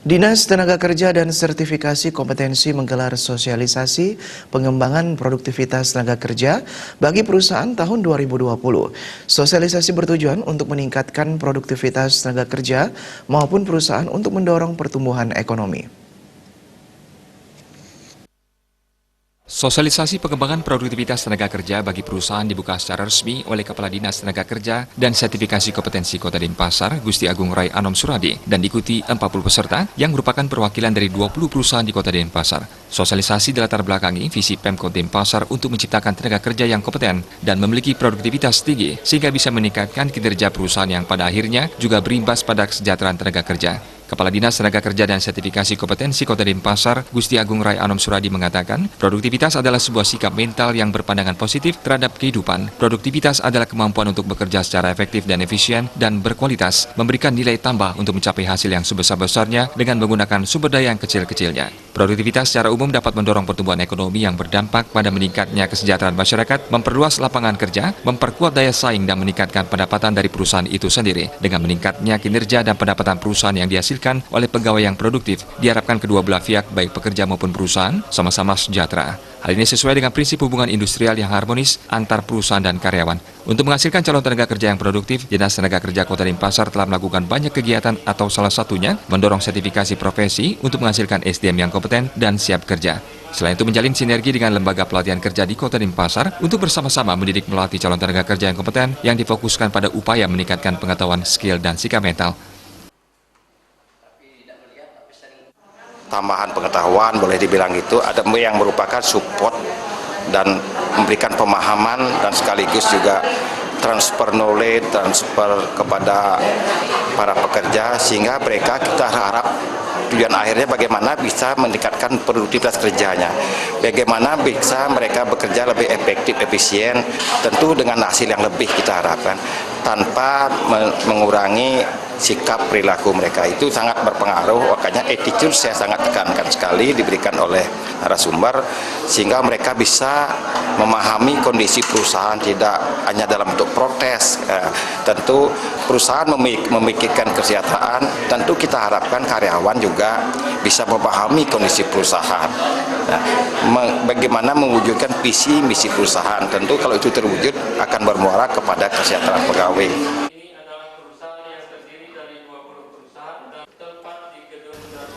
Dinas Tenaga Kerja dan Sertifikasi Kompetensi menggelar sosialisasi pengembangan produktivitas tenaga kerja bagi perusahaan tahun 2020. Sosialisasi bertujuan untuk meningkatkan produktivitas tenaga kerja maupun perusahaan untuk mendorong pertumbuhan ekonomi. Sosialisasi pengembangan produktivitas tenaga kerja bagi perusahaan dibuka secara resmi oleh Kepala Dinas Tenaga Kerja dan Sertifikasi Kompetensi Kota Denpasar, Gusti Agung Rai Anom Suradi, dan diikuti 40 peserta yang merupakan perwakilan dari 20 perusahaan di Kota Denpasar. Sosialisasi dilatar belakangi visi Pemkot Denpasar untuk menciptakan tenaga kerja yang kompeten dan memiliki produktivitas tinggi sehingga bisa meningkatkan kinerja perusahaan yang pada akhirnya juga berimbas pada kesejahteraan tenaga kerja. Kepala Dinas Tenaga Kerja dan Sertifikasi Kompetensi Kota Denpasar, Gusti Agung Rai Anom Suradi mengatakan, produktivitas adalah sebuah sikap mental yang berpandangan positif terhadap kehidupan. Produktivitas adalah kemampuan untuk bekerja secara efektif dan efisien dan berkualitas, memberikan nilai tambah untuk mencapai hasil yang sebesar-besarnya dengan menggunakan sumber daya yang kecil-kecilnya. Produktivitas secara umum dapat mendorong pertumbuhan ekonomi yang berdampak pada meningkatnya kesejahteraan masyarakat, memperluas lapangan kerja, memperkuat daya saing dan meningkatkan pendapatan dari perusahaan itu sendiri. Dengan meningkatnya kinerja dan pendapatan perusahaan yang dihasilkan oleh pegawai yang produktif, diharapkan kedua belah pihak baik pekerja maupun perusahaan sama-sama sejahtera. Hal ini sesuai dengan prinsip hubungan industrial yang harmonis antar perusahaan dan karyawan. Untuk menghasilkan calon tenaga kerja yang produktif, Dinas Tenaga Kerja Kota Denpasar telah melakukan banyak kegiatan atau salah satunya mendorong sertifikasi profesi untuk menghasilkan SDM yang kompeten dan siap kerja. Selain itu menjalin sinergi dengan lembaga pelatihan kerja di Kota Denpasar untuk bersama-sama mendidik melatih calon tenaga kerja yang kompeten yang difokuskan pada upaya meningkatkan pengetahuan, skill, dan sikap mental. Tambahan pengetahuan boleh dibilang itu ada yang merupakan support dan memberikan pemahaman dan sekaligus juga transfer knowledge, transfer kepada para pekerja sehingga mereka kita harap tujuan akhirnya bagaimana bisa meningkatkan produktivitas kerjanya, bagaimana bisa mereka bekerja lebih efektif, efisien, tentu dengan hasil yang lebih kita harapkan tanpa mengurangi sikap perilaku mereka. Itu sangat berpengaruh, makanya attitude saya sangat tekankan sekali diberikan oleh narasumber sehingga mereka bisa memahami kondisi perusahaan tidak hanya dalam bentuk protes. Tentu perusahaan memikirkan kesejahteraan, tentu kita harapkan karyawan juga bisa memahami kondisi perusahaan. Nah, bagaimana mewujudkan visi misi perusahaan, tentu kalau itu terwujud akan bermuara kepada kesejahteraan pegawai.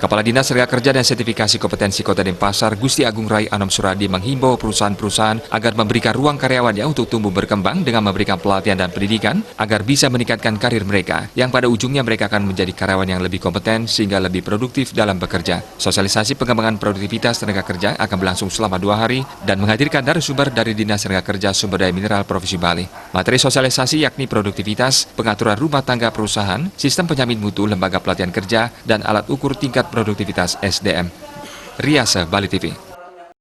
Kepala Dinas Tenaga Kerja dan Sertifikasi Kompetensi Kota Denpasar, Gusti Agung Rai Anom Suradi menghimbau perusahaan-perusahaan agar memberikan ruang karyawannya untuk tumbuh berkembang dengan memberikan pelatihan dan pendidikan agar bisa meningkatkan karir mereka, yang pada ujungnya mereka akan menjadi karyawan yang lebih kompeten sehingga lebih produktif dalam bekerja. Sosialisasi pengembangan produktivitas tenaga kerja akan berlangsung selama 2 hari dan menghadirkan narasumber dari Dinas Tenaga Kerja Sumber Daya Mineral Provinsi Bali. Materi sosialisasi yakni produktivitas, pengaturan rumah tangga perusahaan, sistem penjamin mutu, lembaga pelatihan kerja, dan alat ukur tingkat produktivitas SDM. Riasa, Bali TV.